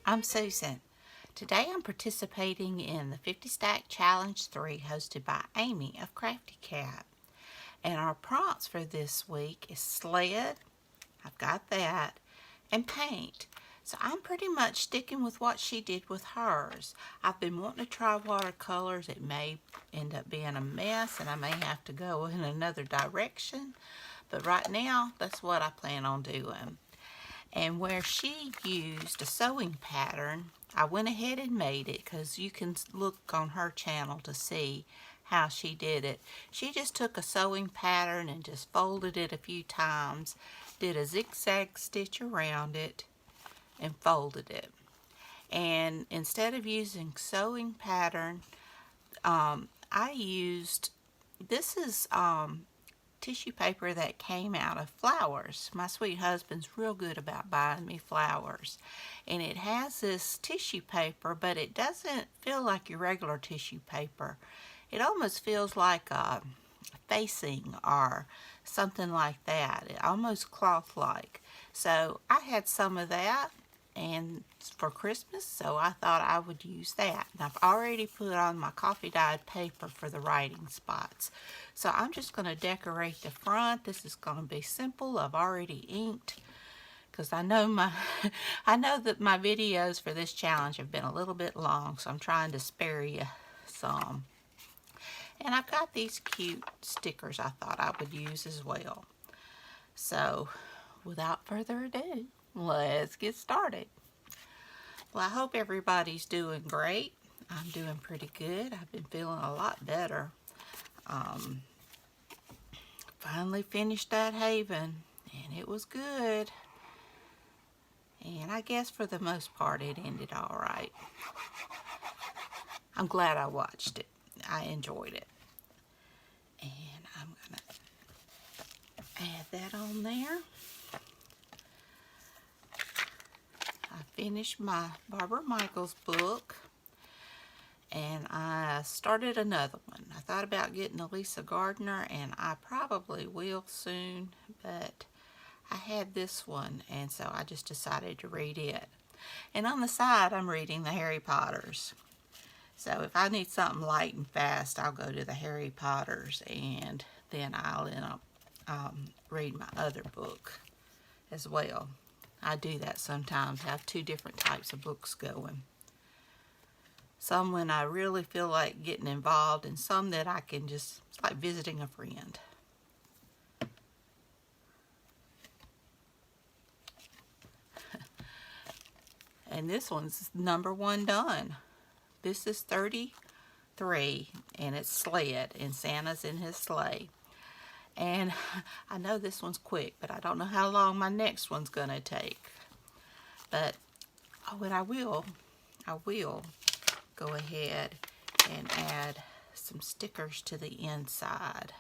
I'm Susan. Today I'm participating in the 50 Stack Challenge 3 hosted by Amy of Crafty Cat. And our prompts for this week is sled, I've got that, and paint. So I'm pretty much sticking with what she did with hers. I've been wanting to try watercolors. It may end up being a mess and I may have to go in another direction. But right now, that's what I plan on doing. And where she used a sewing pattern, I went ahead and made it because you can look on her channel to see how she did it. She just took a sewing pattern and just folded it a few times, did a zigzag stitch around it, and folded it. And instead of using sewing pattern, I used, this is tissue paper that came out of flowers. My sweet husband's real good about buying me flowers. And it has this tissue paper, but it doesn't feel like your regular tissue paper. It almost feels like a facing or something like that. It almost cloth-like. So I had some of that and for Christmas, so I thought I would use that. And I've already put on my coffee dyed paper for the writing spots. So I'm just going to decorate the front. This is going to be simple. I've already inked because I know that my videos for this challenge have been a little bit long, so I'm trying to spare you some. And I've got these cute stickers I thought I would use as well. So without further ado, let's get started. Well, I hope everybody's doing great. I'm doing pretty good. I've been feeling a lot better. Finally finished that Haven, and it was good. And I guess for the most part it ended all right. I'm glad I watched it. I enjoyed it. And I'm going to add that on there. I finished my Barbara Michaels book, and I started another one. I thought about getting a Lisa Gardner, and I probably will soon, but I had this one, and so I just decided to read it. And on the side, I'm reading the Harry Potters. So if I need something light and fast, I'll go to the Harry Potters, and then I'll end up read my other book as well. I do that sometimes, have two different types of books going. Some when I really feel like getting involved, and some that I can just, it's like visiting a friend. And this one's number 1 done. This is 33, and it's Sled, and Santa's in his sleigh. And I know this one's quick, but I don't know how long my next one's going to take. But, oh, and I will go ahead and add some stickers to the inside.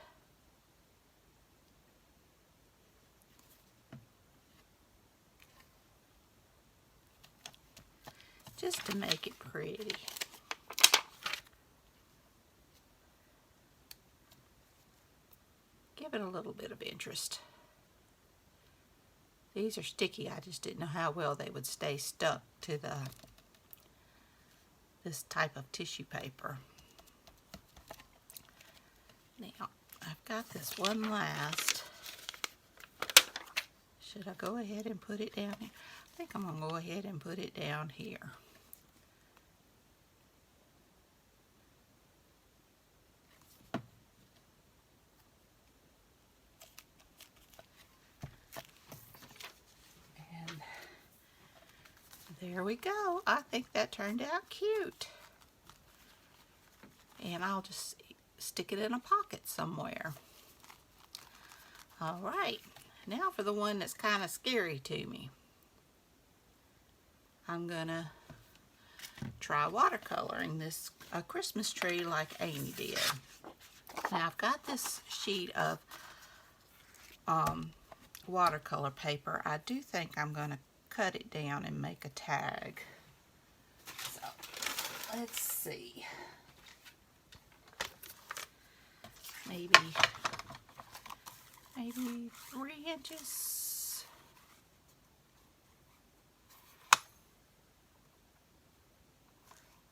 Just to make it pretty. Give it a little bit of interest. These are sticky. I just didn't know how well they would stay stuck to this type of tissue paper. Now, I've got this one last. Should I go ahead and put it down here? I think I'm going to go ahead and put it down here. There we go. I think that turned out cute. And I'll just stick it in a pocket somewhere. All right. Now for the one that's kind of scary to me. I'm going to try watercoloring this a Christmas tree like Amy did. Now I've got this sheet of watercolor paper. I do think I'm going to cut it down and make a tag. So let's see. Maybe 3 inches.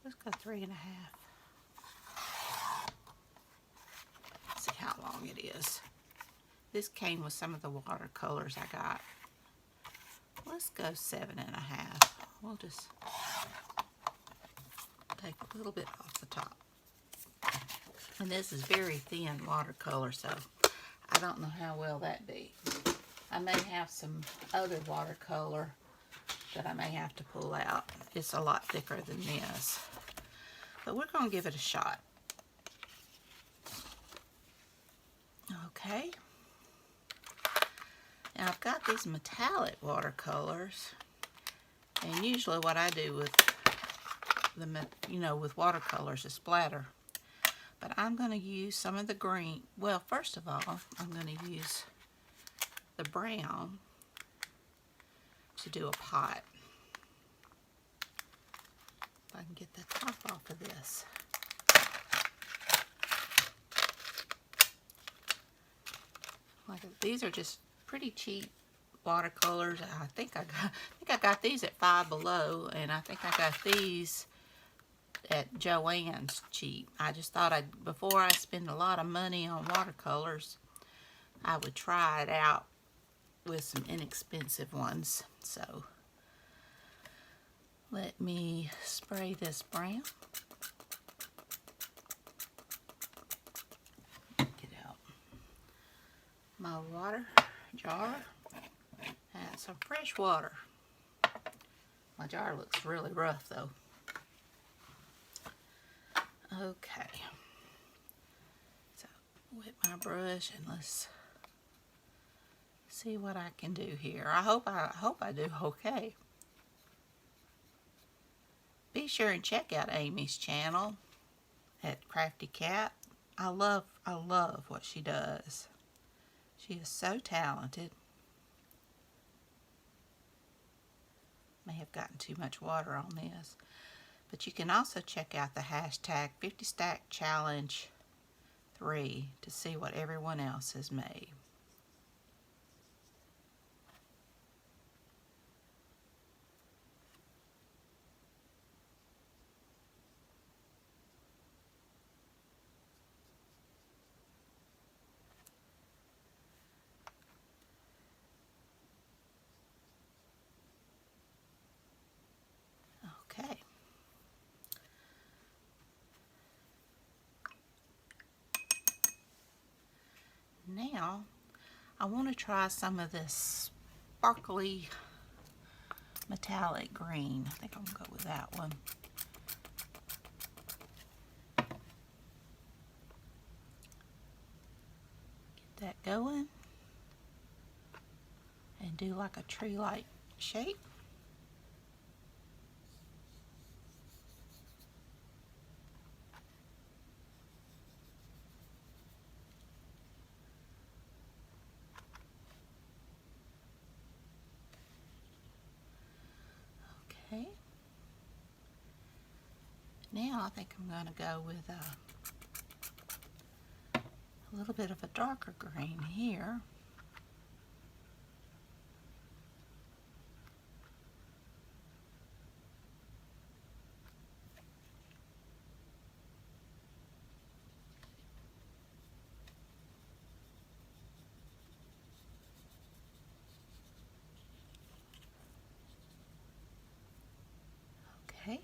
Let's go 3.5. See how long it is. This came with some of the watercolors I got. Let's go 7.5. We'll just take a little bit off the top. And this is very thin watercolor, so I don't know how well that be. I may have some other watercolor that I may have to pull out. It's a lot thicker than this. But we're going to give it a shot. Okay. Now I've got these metallic watercolors. And usually what I do with with watercolors is splatter. But I'm going to use some of the green. Well, first of all, I'm going to use the brown to do a pot. If I can get the top off of this. These are just pretty cheap watercolors. I think I got these at Five Below, and I think I got these at Joann's cheap. I just thought before I spend a lot of money on watercolors, I would try it out with some inexpensive ones. So let me spray this brown. Get out my water jar and some fresh water. My jar looks really rough though. Okay, so with my brush, and let's see what I can do here. I hope I do okay. Be sure and check out Amy's channel at Crafty Cat. I love what she does. She is so talented. May have gotten too much water on this. But you can also check out the hashtag 50 Stack Challenge 3 to see what everyone else has made. Okay. Now, I want to try some of this sparkly metallic green. I think I'm going to go with that one. Get that going. And do like a tree-like shape. Okay. Now I think I'm going to go with a little bit of a darker green here. Okay.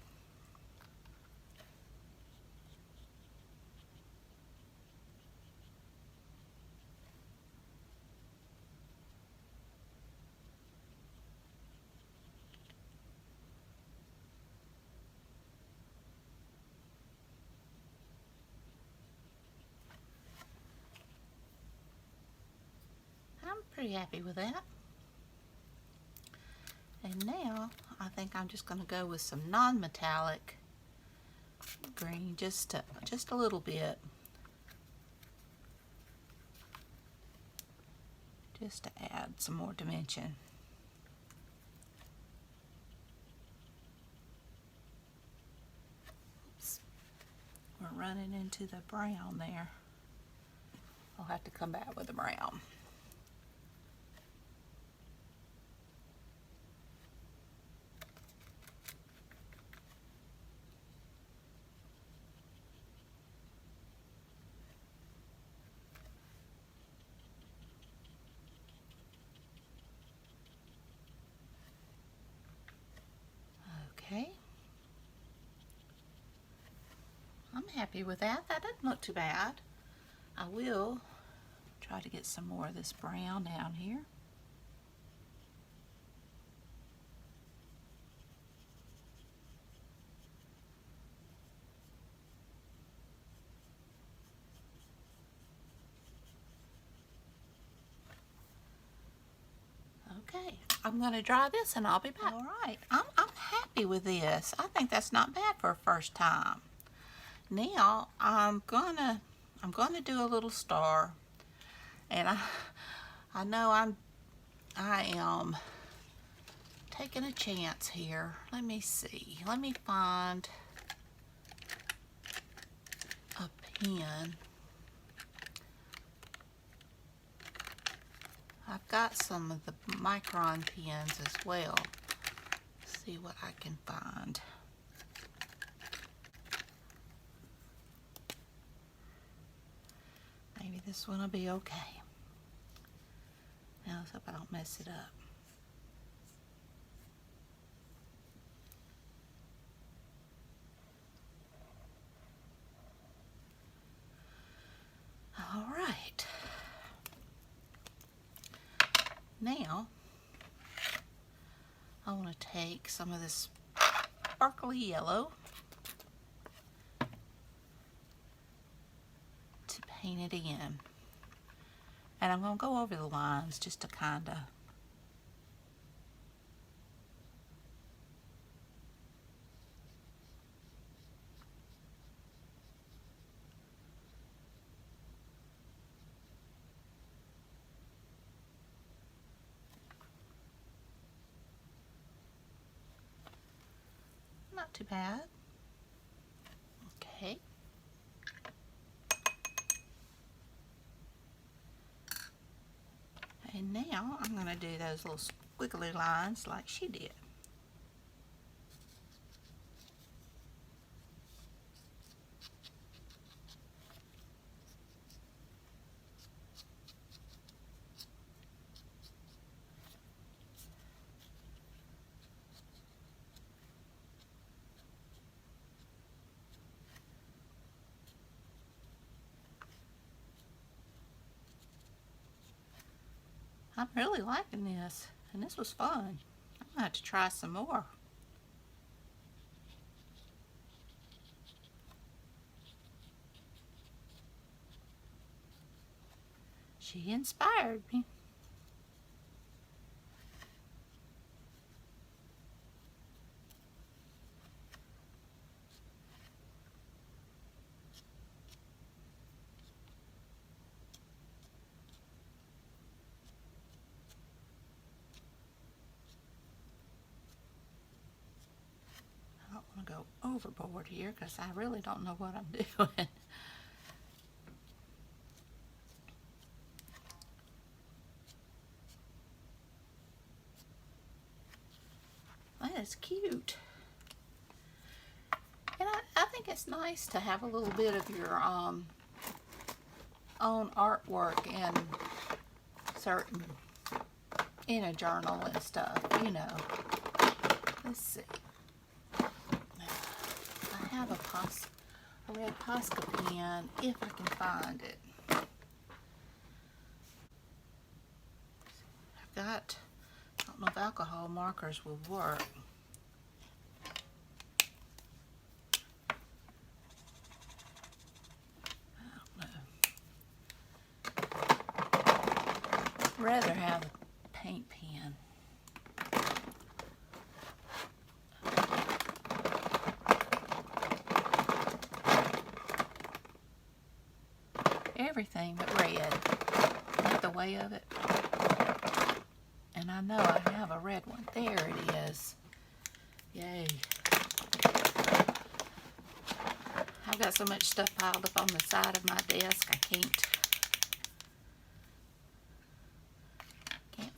I'm pretty happy with that. And now I think I'm just going to go with some non-metallic green, just a little bit, just to add some more dimension. Oops. We're running into the brown there. I'll have to come back with the brown. happy with that. That doesn't look too bad. I will try to get some more of this brown down here. Okay, I'm going to dry this and I'll be back. All right, I'm happy with this. I think that's not bad for a first time. Now I'm gonna do a little star, and I know I am taking a chance here. Let me see. Let me find a pen. I've got some of the micron pens as well. See what I can find. Maybe this one will be okay. Now let's hope I don't mess it up. All right. Now I want to take some of this sparkly yellow to paint it in. And I'm going to go over the lines just to kind of not too bad. Okay. And now I'm going to do those little squiggly lines like she did. I'm really liking this, and this was fun. I'm going to have to try some more. She inspired me. I don't want to go overboard here because I really don't know what I'm doing. That is cute. And I think it's nice to have a little bit of your own artwork in a journal and stuff, you know. Let's see. I have a red Posca pen if I can find it. I've got, I don't know if alcohol markers will work. I'd rather have a paint pen. Everything but red. Not the way of it. And I know I have a red one. There it is. Yay. I've got so much stuff piled up on the side of my desk I can't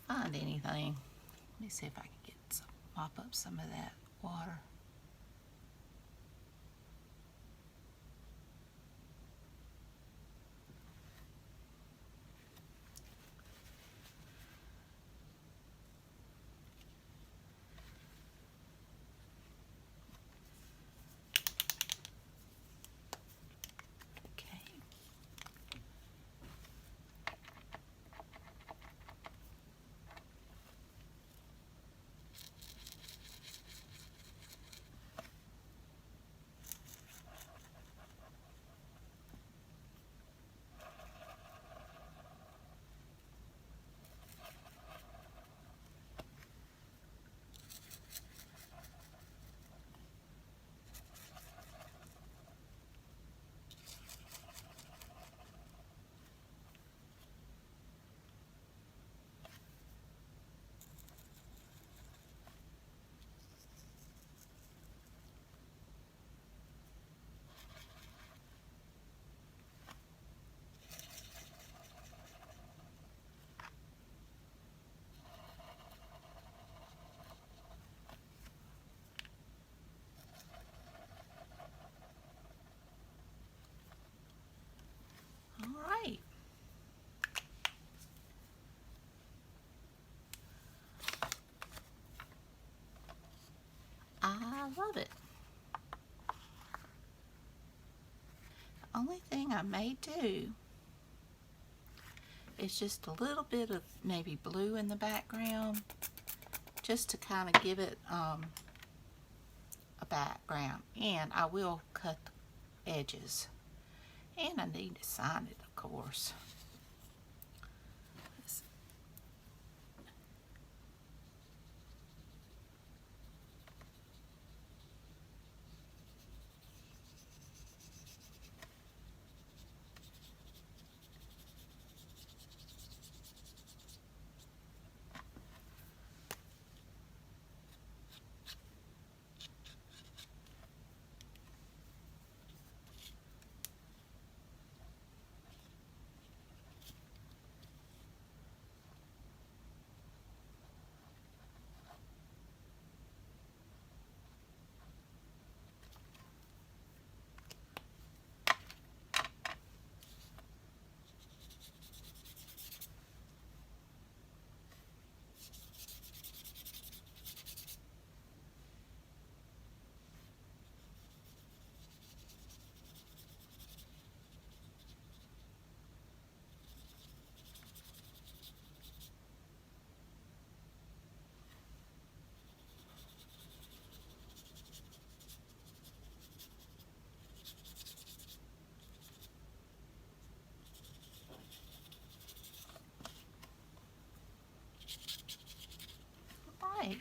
find anything. Let me see if I can mop up some of that water. love it. The only thing I may do is just a little bit of navy blue in the background, just to kind of give it a background. And I will cut the edges. And I need to sign it, of course. Right.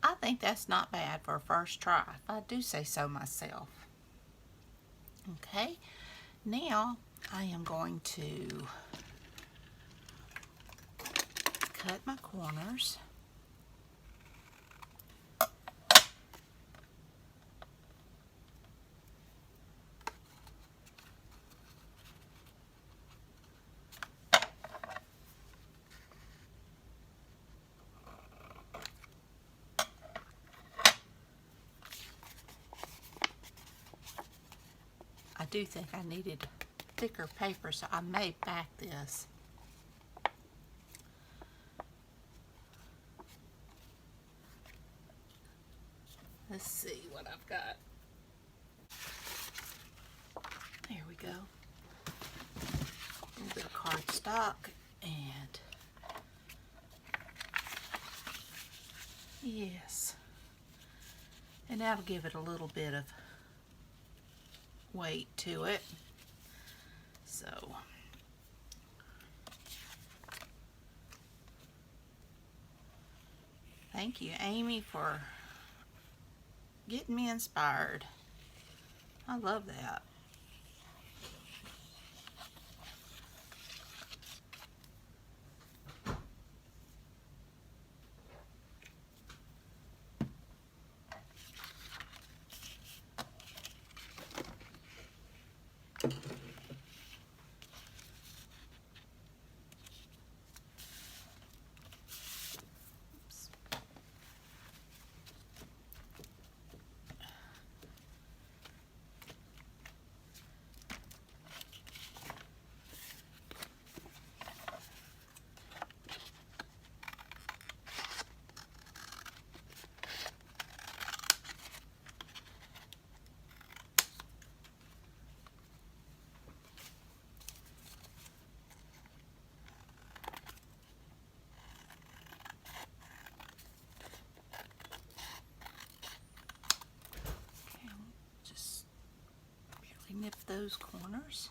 I think that's not bad for a first try, if I do say so myself. Okay, now I am going to cut my corners. I do think I needed thicker paper, so I may back this. Let's see what I've got. There we go. A little bit of cardstock, and yes, and that'll give it a little bit of weight to it. So thank you, Amy, for getting me inspired. I love that. Nip those corners.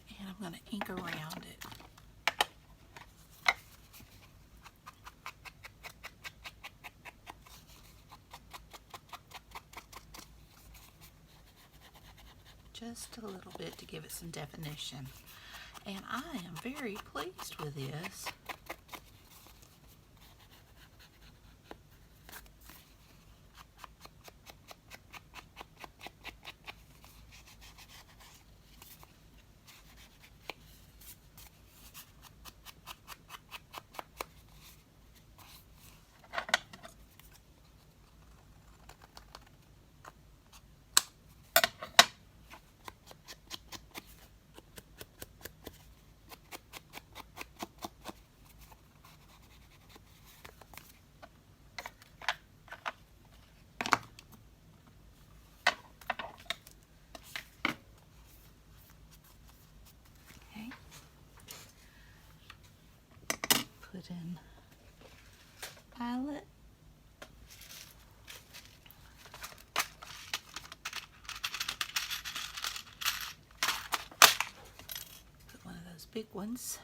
And I'm going to ink around it. Just a little bit to give it some definition. And I am very pleased with this. in violet. Put one of those big ones.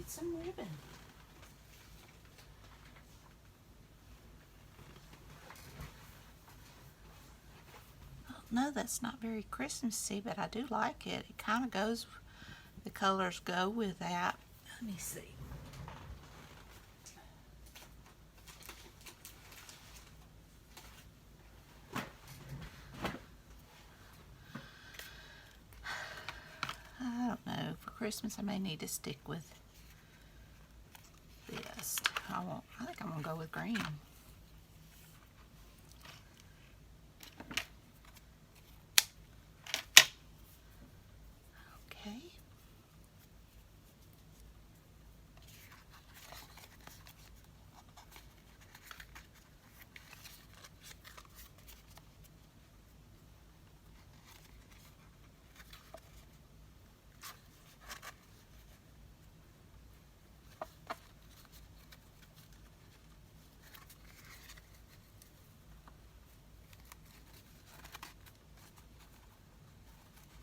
Some ribbon. No, that's not very Christmassy, but I do like it. It kind of goes, the colors go with that. Let me see. I don't know. For Christmas, I may need to stick with this. I think I'm gonna go with green. Okay.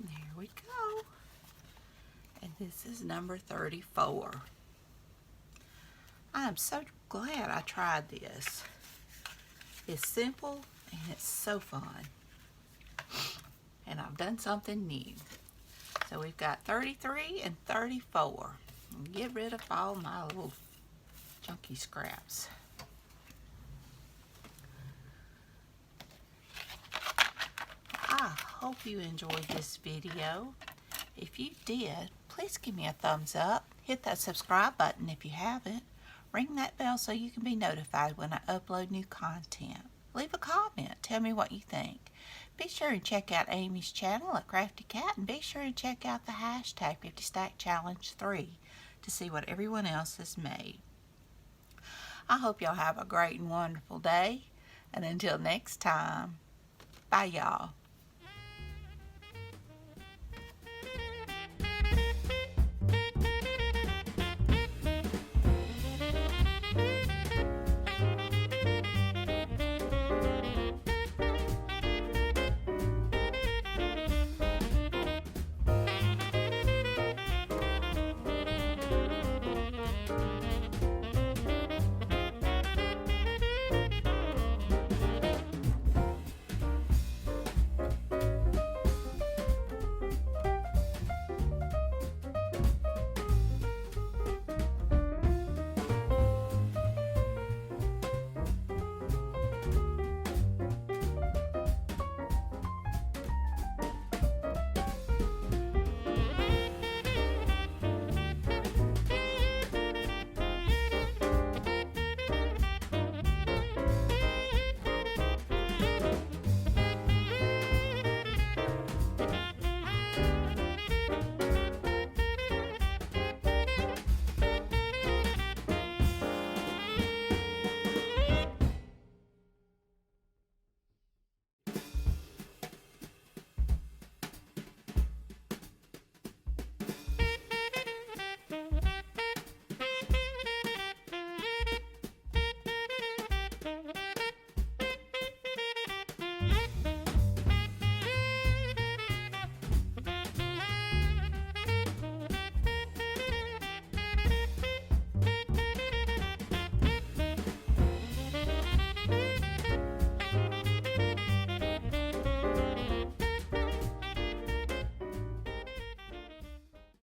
There we go. And this is number 34. I'm so glad I tried this. It's simple and it's so fun. And I've done something new. So we've got 33 and 34. Get rid of all my little junky scraps. I hope you enjoyed this video. If you did, please give me a thumbs up. Hit that subscribe button if you haven't. Ring that bell so you can be notified when I upload new content. Leave a comment. Tell me what you think. Be sure and check out Amy's channel at Crafty Cat, and be sure and check out the hashtag 50 Stack Challenge 3 to see what everyone else has made. I hope y'all have a great and wonderful day. And until next time, bye y'all.